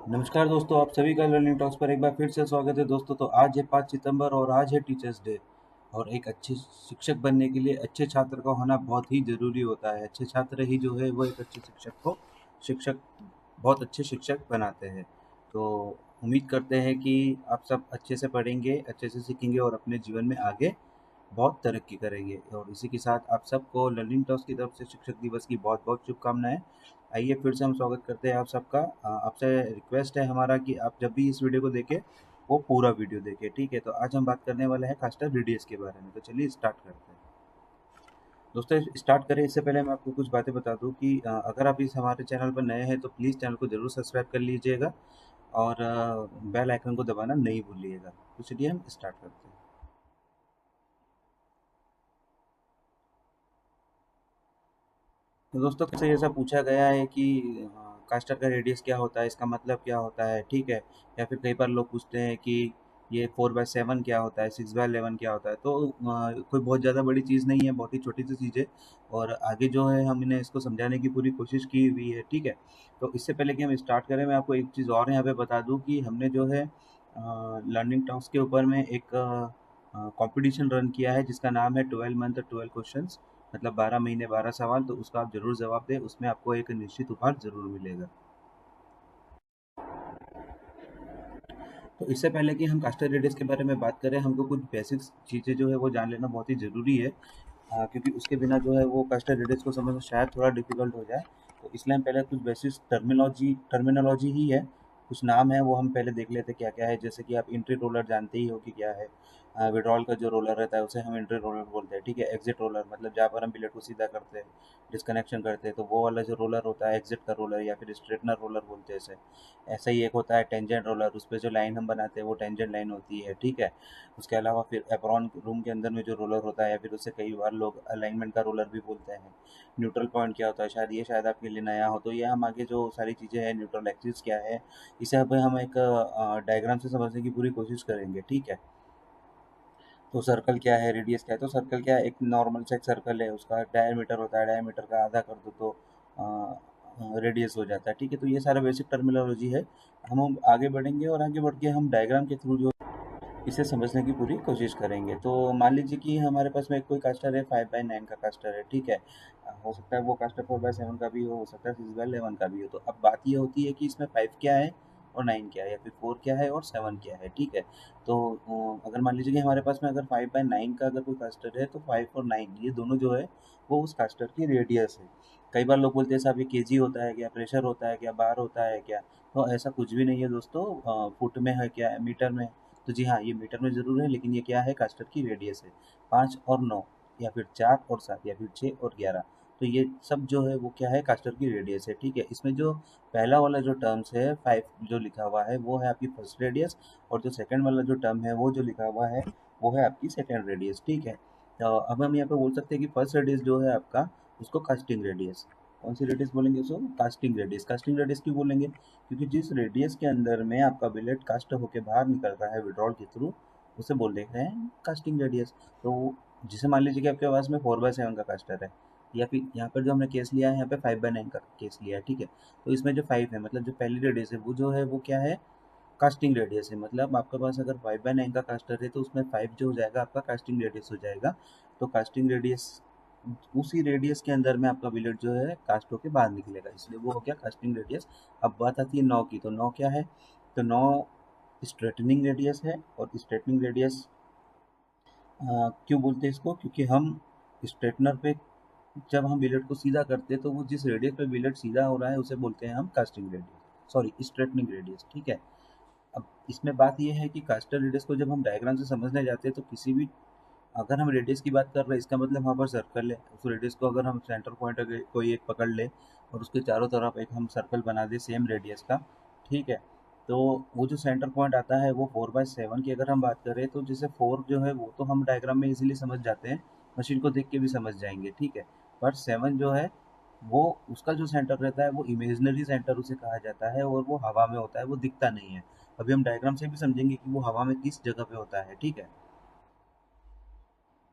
नमस्कार दोस्तों, आप सभी का लर्निंग टॉक्स पर एक बार फिर से स्वागत है दोस्तों। तो आज है 5 सितंबर और आज है टीचर्स डे। और एक अच्छे शिक्षक बनने के लिए अच्छे छात्र का होना बहुत ही ज़रूरी होता है। अच्छे छात्र ही जो है वो एक अच्छे शिक्षक बहुत अच्छे शिक्षक बनाते हैं। तो उम्मीद करते हैं कि आप सब अच्छे से पढ़ेंगे, अच्छे से सीखेंगे और अपने जीवन में आगे बहुत तरक्की करेंगे। और इसी के साथ आप सबको लर्निंग टॉक्स की तरफ से शिक्षक दिवस की बहुत बहुत शुभकामनाएं। आइए फिर से हम स्वागत करते हैं आप सबका। आपसे रिक्वेस्ट है हमारा कि आप जब भी इस वीडियो को देखें वो पूरा वीडियो देखें, ठीक है। तो आज हम बात करने वाले हैं खासकर रेडियस के बारे में। तो चलिए स्टार्ट करते हैं दोस्तों। स्टार्ट करें इससे पहले मैं आपको कुछ बातें बता दूं कि अगर आप इस हमारे चैनल पर नए हैं तो प्लीज़ चैनल को ज़रूर सब्सक्राइब कर लीजिएगा और बेल आइकन को दबाना नहीं भूलिएगा। तो चलिए हम स्टार्ट करते हैं। तो दोस्तों से ऐसा पूछा गया है कि कास्टर का रेडियस क्या होता है, इसका मतलब क्या होता है, ठीक है। या फिर कई बार लोग पूछते हैं कि ये 4/7 क्या होता है, 6/11 क्या होता है। तो कोई बहुत ज़्यादा बड़ी चीज़ नहीं है, बहुत ही छोटी सी चीज़ है। और आगे जो है हमने इसको समझाने की पूरी कोशिश की हुई है, ठीक है। तो इससे पहले कि हम स्टार्ट करें, मैं आपको एक चीज़ और यहाँ पे बता दूँ कि हमने जो है लर्निंग टॉक्स के ऊपर में एक कंपटीशन रन किया है जिसका नाम है 12 मंथ 12 क्वेश्चंस, मतलब 12 महीने 12 सवाल। तो उसका आप ज़रूर जवाब दें, उसमें आपको एक निश्चित उपहार ज़रूर मिलेगा। तो इससे पहले कि हम कास्टर रेडियस के बारे में बात करें, हमको कुछ बेसिक्स चीज़ें जो है वो जान लेना बहुत ही ज़रूरी है। क्योंकि उसके बिना जो है वो कास्टर रेडियस को समझना शायद थोड़ा डिफिकल्ट हो जाए। तो इसलिए हम पहले कुछ बेसिक्स टर्मिनोलॉजी ही है, कुछ नाम है वो हम पहले देख लेते क्या क्या है। जैसे कि आप इंट्री रोलर जानते ही हो कि क्या है। विड्रॉल का जो रोलर रहता है उसे हम इंट्री रोलर बोलते हैं, ठीक है। एग्जिट रोलर मतलब जहाँ पर हम बिलेट को सीधा करते हैं, डिस्कनेक्शन करते हैं, तो वो वाला जो रोलर होता है एग्जिट का रोलर या फिर स्ट्रेटनर रोलर बोलते हैं इसे। ऐसा ही एक होता है टेंजेंट रोलर, उस पर जो लाइन हम बनाते हैं वो टेंजेंट लाइन होती है, ठीक है। उसके अलावा फिर एप्रॉन रूम के अंदर में जो रोलर होता है, या फिर उसे कई बार लोग अलाइनमेंट का रोलर भी बोलते हैं। न्यूट्रल पॉइंट क्या होता है, शायद आपके लिए नया हो। तो ये हम आगे जो सारी चीज़ें हैं, न्यूट्रल एक्सिस क्या है, इसे अब हम एक डायग्राम से समझने की पूरी कोशिश करेंगे, ठीक है। तो सर्कल क्या है, रेडियस क्या है। तो सर्कल क्या है, एक नॉर्मल सा एक सर्कल है, उसका डायमीटर होता है, डायमीटर का आधा कर दो तो रेडियस हो जाता है, ठीक है। तो ये सारा बेसिक टर्मिनोलॉजी है। हम अब आगे बढ़ेंगे और आगे बढ़ के हम डायग्राम के थ्रू जो इसे समझने की पूरी कोशिश करेंगे। तो मान लीजिए कि हमारे पास में कोई कास्टर है, 5/9 का कास्टर है, ठीक है। हो सकता है वो कास्टर 4/7 का भी हो सकता है 6/11 का भी हो। तो अब बात ये होती है कि इसमें 5 क्या है और 9 क्या है, या फिर 4 क्या है और 7 क्या है, ठीक है। तो अगर मान लीजिए कि हमारे पास में अगर 5/9 का अगर कोई कास्टर है तो 5 और 9 ये दोनों जो है वो उस कास्टर की रेडियस है। कई बार लोग बोलते हैं साहब ये केजी होता है क्या, प्रेशर होता है क्या, बार होता है क्या। तो ऐसा कुछ भी नहीं है दोस्तों। फुट में है क्या, मीटर में। तो जी हाँ, ये मीटर में ज़रूर है, लेकिन ये क्या है, कास्टर की रेडियस है। 5 और 9, या फिर 4 और 7, या फिर 6 और 11। तो ये सब जो है वो क्या है, कास्टर की रेडियस है, ठीक है। इसमें जो पहला वाला जो टर्म्स है 5 जो लिखा हुआ है वो है आपकी फर्स्ट रेडियस, और जो सेकंड वाला जो टर्म है वो जो लिखा हुआ है वो है आपकी सेकंड रेडियस, ठीक है। तो अब हम यहाँ पे बोल सकते हैं कि फर्स्ट रेडियस जो है आपका, उसको कास्टिंग रेडियस। कौन सी रेडियस बोलेंगे उसको, कास्टिंग रेडियस। कास्टिंग रेडियस क्यों बोलेंगे, क्योंकि जिस रेडियस के अंदर में आपका बिलेट कास्ट होके बाहर निकल रहा है विड्रॉल के थ्रू, उसे बोल देते हैं कास्टिंग रेडियस। तो जिसे मान लीजिए कि आपके पास में 4/7 का कास्टर है, या फिर यहाँ पर जो हमने केस लिया है यहाँ पे 5/9 का केस लिया है, ठीक है। तो इसमें जो 5 है, मतलब जो पहली रेडियस है वो जो है वो क्या है, कास्टिंग रेडियस है। मतलब आपके पास अगर 5/9 का कास्टर है तो उसमें 5 जो हो जाएगा आपका कास्टिंग रेडियस हो जाएगा। तो कास्टिंग रेडियस, उसी रेडियस के अंदर में आपका बिलेट जो है कास्ट होके बाहर निकलेगा, इसलिए वो हो गया कास्टिंग रेडियस। अब बात आती है 9 की। तो 9 क्या है, तो 9 स्ट्रेटनिंग रेडियस है। और स्ट्रेटनिंग रेडियस क्यों बोलते हैं इसको, क्योंकि हम स्ट्रेटनर पे जब हम बिलेट को सीधा करते हैं तो वो जिस रेडियस पे बिलेट सीधा हो रहा है उसे बोलते हैं हम casting radius, sorry straightening radius, ठीक है। अब इसमें बात यह है कि कास्टर रेडियस को जब हम डायग्राम से समझने जाते हैं तो किसी भी, अगर हम रेडियस की बात कर रहे हैं इसका मतलब वहाँ पर सर्कल है, उस रेडियस को अगर हम सेंटर पॉइंट अगर कोई एक पकड़ ले और उसके चारों तरफ एक हम सर्कल बना दें सेम रेडियस का, ठीक है। तो वो जो सेंटर पॉइंट आता है वो 4/7 की अगर हम बात करें तो जैसे 4 जो है वो तो हम डायग्राम में इजीली समझ जाते हैं, मशीन को देख के भी समझ जाएंगे, ठीक है। पर 7 जो है वो, उसका जो सेंटर रहता है वो इमेजनरी सेंटर उसे कहा जाता है, और वो हवा में होता है, वो दिखता नहीं है। अभी हम डायग्राम से भी समझेंगे कि वो हवा में किस जगह पे होता है, ठीक है।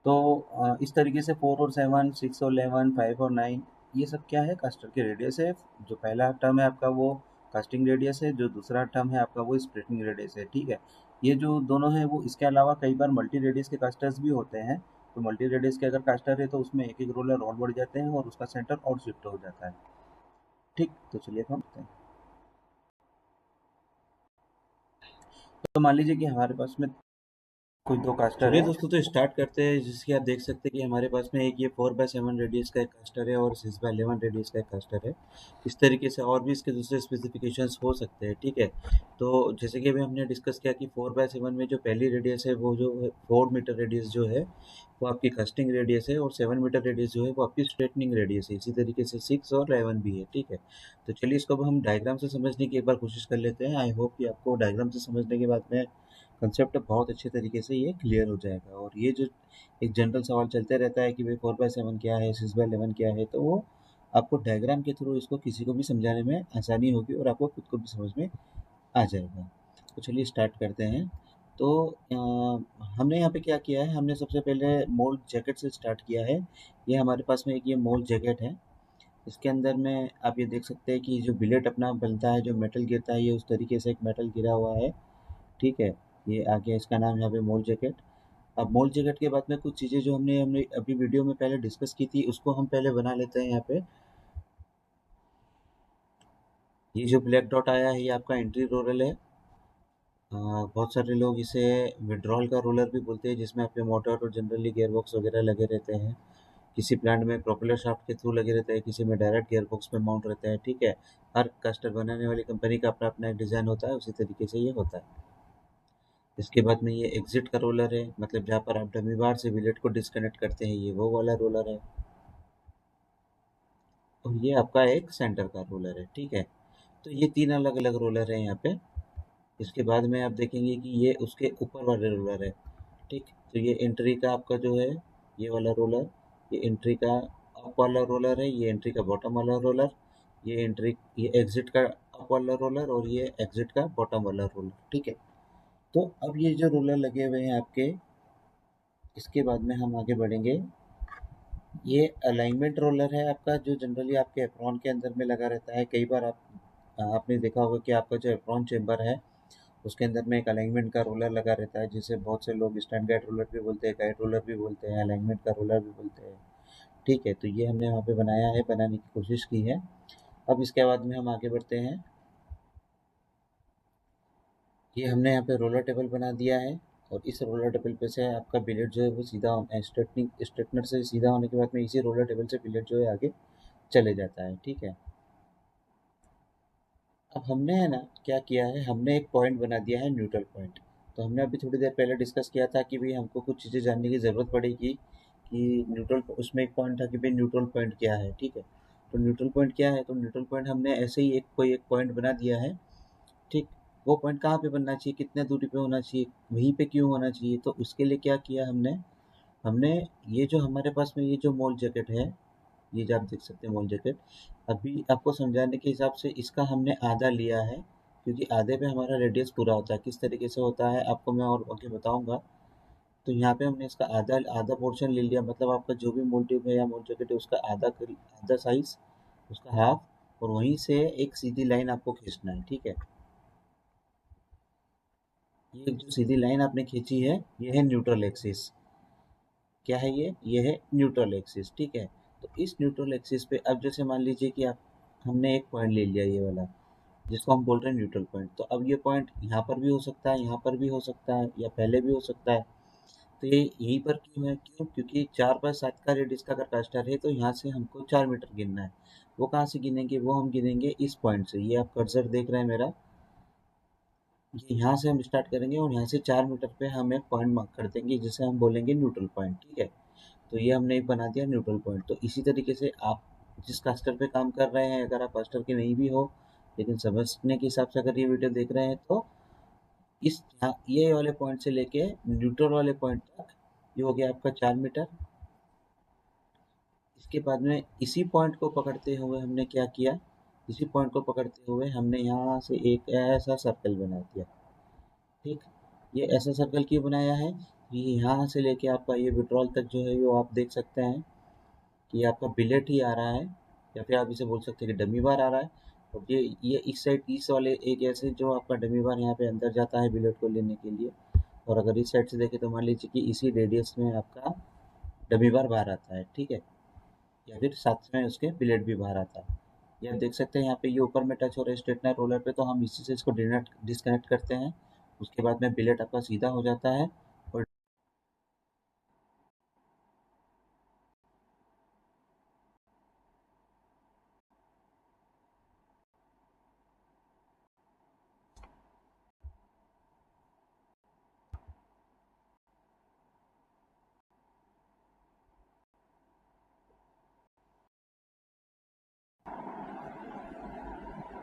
तो इस तरीके से 4 और 7, 6 और 11, 5 और 9, ये सब क्या है, कास्टर के रेडियस है। जो पहला टर्म है आपका वो कास्टिंग रेडियस है, जो दूसरा टर्म है आपका वो स्प्लिटिंग रेडियस है, ठीक है। ये जो दोनों है वो, इसके अलावा कई बार मल्टी रेडियस के कास्टर्स भी होते हैं। तो मल्टी रेडियस के अगर कास्टर है तो उसमें एक एक रोलर और बढ़ जाते हैं और उसका सेंटर और शिफ्ट हो जाता है, ठीक। तो चलिए हम करते हैं। तो मान लीजिए कि हमारे पास में कोई दो कास्टर चलिए है। दोस्तों, तो स्टार्ट करते हैं। जिसकी आप देख सकते हैं कि हमारे पास में एक ये 4x7 रेडियस का एक कास्टर है और 6x11 रेडियस का एक कास्टर है। इस तरीके से और भी इसके दूसरे स्पेसिफिकेशंस हो सकते हैं, ठीक है। तो जैसे कि अभी हमने डिस्कस किया कि 4x7 में जो पहली रेडियस है वो जो 4 मीटर रेडियस जो है वो आपकी कास्टिंग रेडियस है, और 7 मीटर रेडियस जो है वो आपकी स्ट्रेटनिंग रेडियस है। इसी तरीके से 6 और 11 भी है, ठीक है। तो चलिए इसको अब हम डायग्राम से समझने की एक बार कोशिश कर लेते हैं। आई होप कि आपको डायग्राम से समझने के बाद में कंसेप्ट बहुत अच्छे तरीके से ये क्लियर हो जाएगा। और ये जो एक जनरल सवाल चलते रहता है कि भाई 4x7 क्या है, 6x11 क्या है, तो वो आपको डायग्राम के थ्रू इसको किसी को भी समझाने में आसानी होगी और आपको खुद को भी समझ में आ जाएगा। तो चलिए स्टार्ट करते हैं। तो हमने यहाँ पे क्या किया है, हमने सबसे पहले मोल्ड जैकेट से स्टार्ट किया है। ये हमारे पास में एक ये मोल्ड जैकेट है। इसके अंदर में आप ये देख सकते हैं कि जो बिलेट अपना बनता है, जो मेटल गिरता है, ये उस तरीके से एक मेटल गिरा हुआ है, ठीक है। ये आ गया, इसका नाम यहाँ पे मोल्ड जैकेट। अब मोल्ड जैकेट के बाद में कुछ चीज़ें जो हमने हमने अभी वीडियो में पहले डिस्कस की थी उसको हम पहले बना लेते हैं यहाँ पे। ये जो ब्लैक डॉट आया है ये आपका एंट्री रोलर है। बहुत सारे लोग इसे विड्रॉल का रोलर भी बोलते हैं, जिसमें आपके मोटर और जनरली गियर बॉक्स वगैरह लगे रहते हैं। किसी प्लांट में प्रोपेलर शाफ्ट के थ्रू लगे रहते हैं, किसी में डायरेक्ट गियर बॉक्स पे माउंट रहते हैं, ठीक है। हर कस्टर बनाने वाली कंपनी का अपना अपना एक डिज़ाइन होता है, उसी तरीके से ये होता है। इसके बाद में ये एग्जिट का रोलर है, मतलब जहाँ पर आप डमी बार से बिलेट को डिस्कनेक्ट करते हैं, ये वो वाला रोलर है। और ये आपका एक सेंटर का रोलर है, ठीक है। तो ये तीन अलग अलग रोलर है यहाँ पे। इसके बाद में आप देखेंगे कि ये उसके ऊपर वाले रोलर है, ठीक। तो ये एंट्री का आपका जो है ये वाला रोलर, ये एंट्री का अप वाला रोलर है, ये एंट्री का बॉटम वाला रोलर, ये एग्जिट का अप वाला रोलर, और ये एग्जिट का बॉटम वाला रोलर, ठीक है। तो अब ये जो रोलर लगे हुए हैं आपके, इसके बाद में हम आगे बढ़ेंगे। ये अलाइनमेंट रोलर है आपका, जो जनरली आपके एप्रॉन के अंदर में लगा रहता है। कई बार आपने देखा होगा कि आपका जो एप्रॉन चेंबर है उसके अंदर में एक अलाइनमेंट का रोलर लगा रहता है, जिसे बहुत से लोग स्टैंड गाइड रोलर भी बोलते हैं, गाइड रोलर भी बोलते हैं, अलाइनमेंट का रोलर भी बोलते हैं, ठीक है। तो ये हमने वहाँ पे बनाया है, बनाने की कोशिश की है। अब इसके बाद में हम आगे बढ़ते हैं। ये हमने यहाँ पे रोलर टेबल बना दिया है, और इस रोलर टेबल पे से आपका बिलेट जो है वो सीधा स्ट्रेटनर से सीधा होने के बाद में इसी रोलर टेबल से बिलेट जो है आगे चले जाता है, ठीक है। अब हमने है ना क्या किया है, हमने एक पॉइंट बना दिया है, न्यूट्रल पॉइंट। तो हमने अभी थोड़ी देर पहले डिस्कस किया था कि भाई हमको कुछ चीज़ें जानने की ज़रूरत पड़ेगी कि न्यूट्रल, उसमें एक पॉइंट था कि भाई न्यूट्रल पॉइंट क्या है, ठीक है। तो न्यूट्रल पॉइंट क्या है, तो न्यूट्रल पॉइंट हमने ऐसे ही एक पॉइंट बना दिया है, ठीक। वो पॉइंट कहाँ पे बनना चाहिए, कितने दूरी पे होना चाहिए, वहीं पे क्यों होना चाहिए, तो उसके लिए क्या किया हमने हमने ये जो हमारे पास में ये जो मोल जैकेट है, ये जो आप देख सकते हैं मोल जैकेट, अभी आपको समझाने के हिसाब से इसका हमने आधा लिया है, क्योंकि आधे पे हमारा रेडियस पूरा होता है। किस तरीके से होता है आपको मैं और आगे बताऊंगा। तो यहाँ पे हमने इसका आधा आधा पोर्शन ले लिया, मतलब आपका जो भी मोल ट्यूब है या मोल जैकेट है उसका आधा साइज, उसका हाफ, और वहीं से एक सीधी लाइन आपको खींचना है, ठीक है। ये जो सीधी लाइन आपने खींची है ये है न्यूट्रल एक्सिस। क्या है ये है न्यूट्रल एक्सिस, ठीक है। तो इस न्यूट्रल एक्सिस पे अब जैसे मान लीजिए कि आप, हमने एक पॉइंट ले लिया ये वाला, जिसको हम बोल रहे हैं न्यूट्रल पॉइंट। तो अब ये पॉइंट यहाँ पर भी हो सकता है, यहाँ पर भी हो सकता है, या पहले भी हो सकता है। तो ये यहीं पर क्यों है, क्यों, क्योंकि 4/7 का रेडियस का अगर कास्टर है तो यहाँ से हमको 4 मीटर गिनना है। वो कहाँ से गिनेंगे, वो हम गिनेंगे इस पॉइंट से। ये आप कर्सर देख रहे हैं मेरा, ये यहाँ से हम स्टार्ट करेंगे और यहाँ से 4 मीटर पे हम एक पॉइंट मार्क कर देंगे, जिसे हम बोलेंगे न्यूट्रल पॉइंट, ठीक है। तो ये हमने एक बना दिया न्यूट्रल पॉइंट। तो इसी तरीके से आप जिस कास्टर पे काम कर रहे हैं, अगर आप कास्टर के नहीं भी हो लेकिन समझने के हिसाब से अगर ये वीडियो देख रहे हैं, तो ये वाले पॉइंट से लेके न्यूट्रल वाले पॉइंट तक ये हो गया आपका 4 मीटर। इसके बाद में इसी पॉइंट को पकड़ते हुए हमने क्या किया, इसी पॉइंट को पकड़ते हुए हमने यहाँ से एक ऐसा सर्कल बना दिया, ठीक। ये ऐसा सर्कल क्यों बनाया है, ये यहाँ से लेके आपका ये विड्रॉल तक जो है वो आप देख सकते हैं कि आपका बिलेट ही आ रहा है, या फिर आप इसे बोल सकते हैं कि डमी बार आ रहा है। और ये इस साइड इस वाले एरिया से जो आपका डमी बार यहाँ पे अंदर जाता है बिलेट को लेने के लिए, और अगर इस साइड से देखें तो मान लीजिए कि इसी रेडियस में आपका डमी बार बाहर आता है, ठीक है, या फिर साथ में उसके बिलेट भी बाहर आता है। ये आप देख सकते हैं यहाँ पे ये ऊपर में टच हो रहा है स्ट्रेटनर रोलर पे, तो हम इसी से इसको डिस्कनेक्ट करते हैं। उसके बाद में बिलेट आपका सीधा हो जाता है और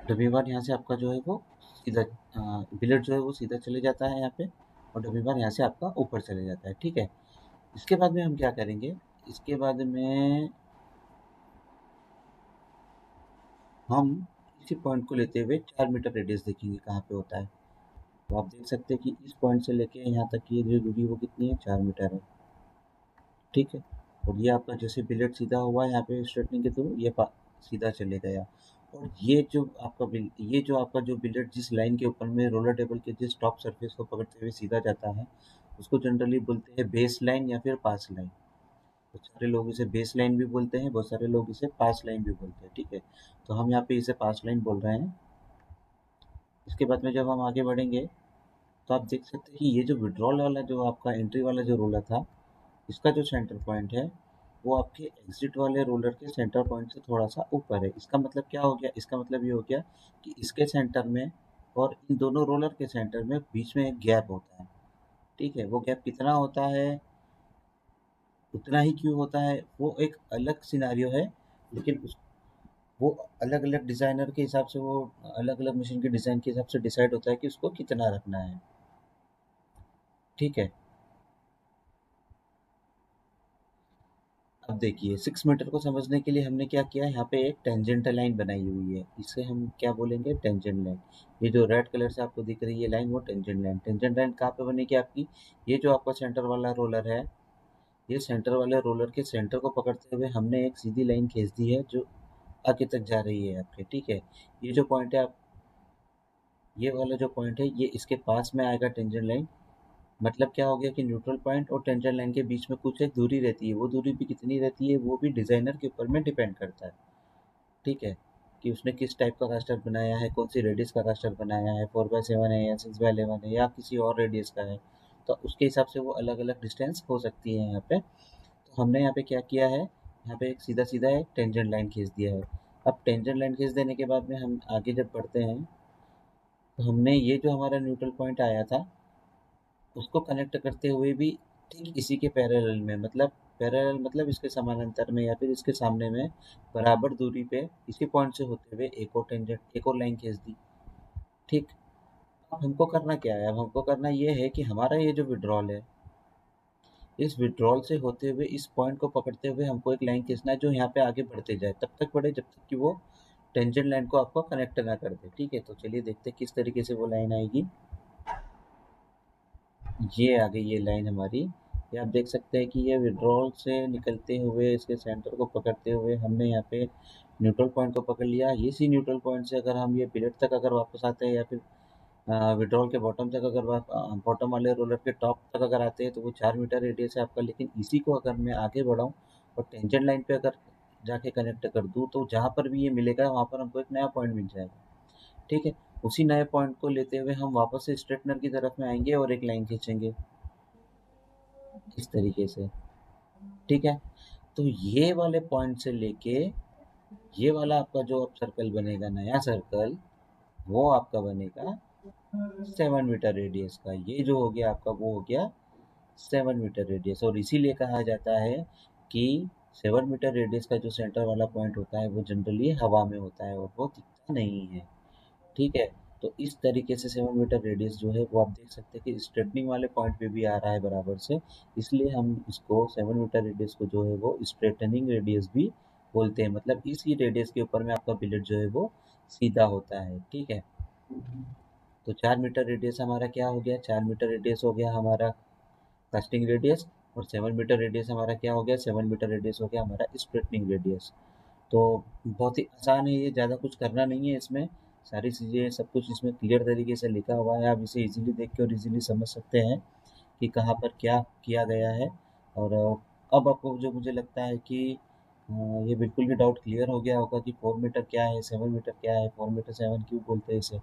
डमी बार यहाँ से आपका जो है वो सीधा बिलेट जो है वो सीधा चले जाता है यहाँ पे, और डमी बार यहाँ से आपका ऊपर चले जाता है, ठीक है। इसके बाद में हम क्या करेंगे, इसके बाद में हम इसी पॉइंट को लेते हुए 4 मीटर रेडियस देखेंगे कहाँ पे होता है। तो आप देख सकते हैं कि इस पॉइंट से लेके यहाँ तक की जो दूरी वो कितनी है, 4 मीटर है, ठीक है। और ये आपका जैसे बिलेट सीधा हुआ है यहाँ पे स्ट्रेटनिंग के थ्रू ये सीधा चले गया। और ये जो आपका जो बिलेट जिस लाइन के ऊपर में रोलर टेबल के जिस टॉप सरफेस को पकड़ते हुए सीधा जाता है, उसको जनरली बोलते हैं बेस लाइन या फिर पास लाइन। बहुत सारे लोग इसे बेस लाइन भी बोलते हैं, बहुत सारे लोग इसे पास लाइन भी बोलते हैं, ठीक है। तो हम यहाँ पे इसे पास लाइन बोल रहे हैं। इसके बाद में जब हम आगे बढ़ेंगे तो आप देख सकते हैं कि ये जो विड्रॉल वाला जो आपका एंट्री वाला जो रोलर था, इसका जो सेंटर पॉइंट है वो आपके एग्जिट वाले रोलर के सेंटर पॉइंट से थोड़ा सा ऊपर है। इसका मतलब क्या हो गया, इसका मतलब ये हो गया कि इसके सेंटर में और इन दोनों रोलर के सेंटर में बीच में एक गैप होता है, ठीक है। वो गैप कितना होता है, उतना ही क्यों होता है, वो एक अलग सिनारियो है, लेकिन वो अलग अलग डिज़ाइनर के हिसाब से, वो अलग अलग मशीन के डिज़ाइन के हिसाब से डिसाइड होता है कि उसको कितना रखना है, ठीक है। अब देखिए 6 मीटर को समझने के लिए हमने क्या किया, यहाँ पे एक टेंजेंटल लाइन बनाई हुई है, इसे हम क्या बोलेंगे, टेंजेंट लाइन। ये जो रेड कलर से आपको दिख रही है लाइन, वो टेंजेंट लाइन। टेंजेंट लाइन कहाँ पे बनेगी आपकी, ये जो आपका सेंटर वाला रोलर है, ये सेंटर वाले रोलर के सेंटर को पकड़ते हुए हमने एक सीधी लाइन खींच दी है जो आगे तक जा रही है आपके, ठीक है। ये जो पॉइंट है आप, ये वाला जो पॉइंट है ये इसके पास में आएगा टेंजेंट लाइन। मतलब क्या हो गया कि न्यूट्रल पॉइंट और टेंजेंट लाइन के बीच में कुछ एक दूरी रहती है, वो दूरी भी कितनी रहती है वो भी डिज़ाइनर के ऊपर में डिपेंड करता है, ठीक है, कि उसने किस टाइप का कास्टर बनाया है, कौन सी रेडियस का कास्टर बनाया है, 4x7 है या 6x11 है या किसी और रेडियस का है, तो उसके हिसाब से वो अलग अलग डिस्टेंस हो सकती है यहाँ पे। तो हमने यहाँ पे क्या किया है, यहाँ पे एक सीधा सीधा एक टेंजेंट लाइन खींच दिया है। अब टेंजेंट लाइन खींच देने के बाद में हम आगे जब बढ़ते हैं तो हमने ये जो हमारा न्यूट्रल पॉइंट आया था उसको कनेक्ट करते हुए भी ठीक इसी के पैरेलल में, मतलब पैरेलल मतलब इसके समानांतर में या फिर इसके सामने में बराबर दूरी पे इसी पॉइंट से होते हुए एक और लाइन खींच दी, ठीक। अब हमको करना क्या है, अब हमको करना ये है कि हमारा ये जो विड्रॉल है, इस विड्रॉल से होते हुए इस पॉइंट को पकड़ते हुए हमको एक लाइन खींचना है जो यहाँ पे आगे बढ़ते जाए, तब तक बढ़े जब तक कि वो टेंजेंट लाइन को आपको कनेक्ट ना कर दे, ठीक है। तो चलिए देखते हैं किस तरीके से वो लाइन आएगी। ये आ गई ये लाइन हमारी। ये आप देख सकते हैं कि ये विड्रॉल से निकलते हुए इसके सेंटर को पकड़ते हुए हमने यहाँ पे न्यूट्रल पॉइंट को पकड़ लिया। इसी न्यूट्रल पॉइंट से अगर हम ये बिलेट तक अगर वापस आते हैं या फिर विड्रॉल के बॉटम तक अगर बॉटम वाले रोलर के टॉप तक अगर आते हैं तो वो 4 मीटर रेडियस है आपका। लेकिन इसी को अगर मैं आगे बढ़ाऊँ और टेंजेंट लाइन पे अगर जाके कनेक्ट कर दूँ तो जहाँ पर भी ये मिलेगा वहाँ पर हमको एक नया पॉइंट मिल जाएगा, ठीक है। उसी नए पॉइंट को लेते हुए हम वापस से स्ट्रेटनर की तरफ में आएंगे और एक लाइन खींचेंगे इस तरीके से, ठीक है। तो ये वाले पॉइंट से लेके ये वाला आपका जो अब सर्कल बनेगा, नया सर्कल, वो आपका बनेगा 7 मीटर रेडियस का। ये जो हो गया आपका वो हो गया 7 मीटर रेडियस। और इसीलिए कहा जाता है कि 7 मीटर रेडियस का जो सेंटर वाला पॉइंट होता है वो जनरली हवा में होता है और वो दिखता नहीं है, ठीक है। तो इस तरीके से 7 मीटर रेडियस जो है वो आप देख सकते हैं कि स्ट्रेटनिंग वाले पॉइंट पे भी आ रहा है बराबर से, इसलिए हम इसको 7 मीटर रेडियस को जो है वो स्ट्रेटनिंग रेडियस भी बोलते हैं। मतलब इसी रेडियस के ऊपर में आपका बिलेट जो है वो सीधा होता है, ठीक है। तो 4 मीटर रेडियस हमारा क्या हो गया, 4 मीटर रेडियस हो गया हमारा कास्टिंग रेडियस, और 7 मीटर रेडियस हमारा क्या हो गया, 7 मीटर रेडियस हो गया हमारा स्ट्रेटनिंग रेडियस। तो बहुत ही आसान है ये, ज़्यादा कुछ करना नहीं है इसमें। सारी चीज़ें सब कुछ इसमें क्लियर तरीके से लिखा हुआ है, आप इसे इजीली देख के और इजीली समझ सकते हैं कि कहाँ पर क्या किया गया है। और अब आपको जो मुझे लगता है कि ये बिल्कुल भी डाउट क्लियर हो गया होगा कि 4 मीटर क्या है, 7 मीटर क्या है, 4 मीटर 7 क्यों बोलते हैं इसे।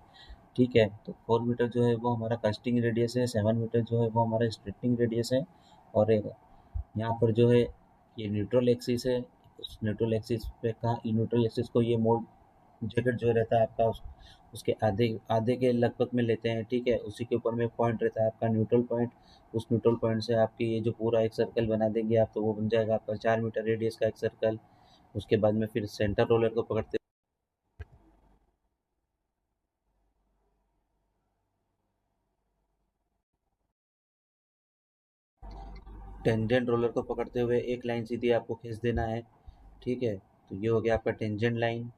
ठीक है, तो 4 मीटर जो है वो हमारा कास्टिंग रेडियस है, 7 मीटर जो है वो हमारा स्ट्रेटिंग रेडियस है। और यहाँ पर जो है ये न्यूट्रल एक्सिस है, उस न्यूट्रल एक्सिस पे का न्यूट्रल एक्सिस को ये मोड़ जैकेट जो रहता है आपका उसके आधे आधे के लगभग में लेते हैं। ठीक है, उसी के ऊपर में पॉइंट रहता है आपका न्यूट्रल पॉइंट। उस न्यूट्रल पॉइंट से आपकी ये जो पूरा एक सर्कल बना देंगे आप, तो वो बन जाएगा आपका 4 मीटर रेडियस का एक सर्कल। उसके बाद में फिर सेंटर रोलर को पकड़ते टेंजेंट रोलर को पकड़ते हुए एक लाइन सीधी आपको खींच देना है। ठीक है, तो ये हो गया आपका टेंजेंट लाइन।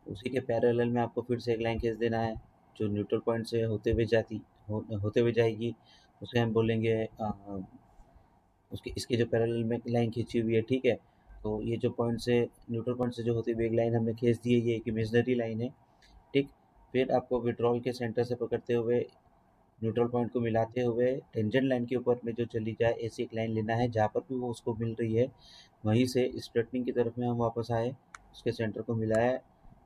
उसी के पैरेलल में आपको फिर से एक लाइन खींच देना है जो न्यूट्रल पॉइंट से होते हुए जाएगी। उसे हम बोलेंगे उसके इसके जो पैरेलल में लाइन खींची हुई है। ठीक है, तो ये जो पॉइंट से न्यूट्रल पॉइंट से जो होती हुई एक लाइन हमने खींच दी है, ये एक इमेजनरी लाइन है। ठीक, फिर आपको विड्रॉल के सेंटर से पकड़ते हुए न्यूट्रल पॉइंट को मिलाते हुए टेंजेंट लाइन के ऊपर में जो चली जाए ऐसी एक लाइन लेना है, जहाँ पर भी वो उसको मिल रही है वहीं से स्ट्रेटनिंग की तरफ में हम वापस आए, उसके सेंटर को मिलाया,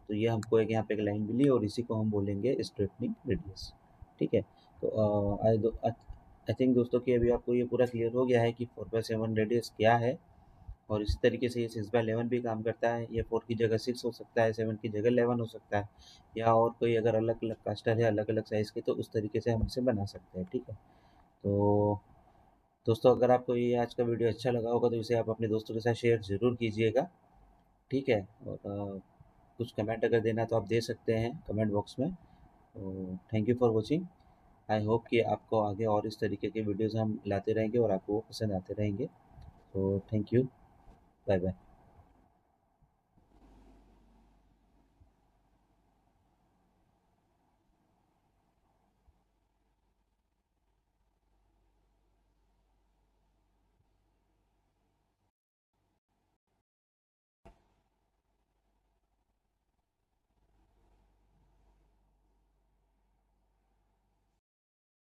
तो ये हमको एक यहाँ पे एक लाइन मिली और इसी को हम बोलेंगे स्ट्रेटनिंग रेडियस। ठीक है, तो आई थिंक दोस्तों कि अभी आपको ये पूरा क्लियर हो गया है कि 4/7 रेडियस क्या है। और इसी तरीके से ये 6/11 भी काम करता है। ये 4 की जगह 6 हो सकता है, 7 की जगह 11 हो सकता है, या और कोई अगर अलग अलग कास्टर है अलग अलग साइज़ के, तो उस तरीके से हम इसे बना सकते हैं। ठीक है, तो दोस्तों अगर आपको ये आज का वीडियो अच्छा लगा होगा तो इसे आप अपने दोस्तों के साथ शेयर ज़रूर कीजिएगा। ठीक है, और कुछ कमेंट अगर देना तो आप दे सकते हैं कमेंट बॉक्स में। तो thank you for watching. I hope कि आपको आगे और इस तरीके के वीडियोज़ हम लाते रहेंगे और आपको वो पसंद आते रहेंगे। तो थैंक यू, बाय बाय।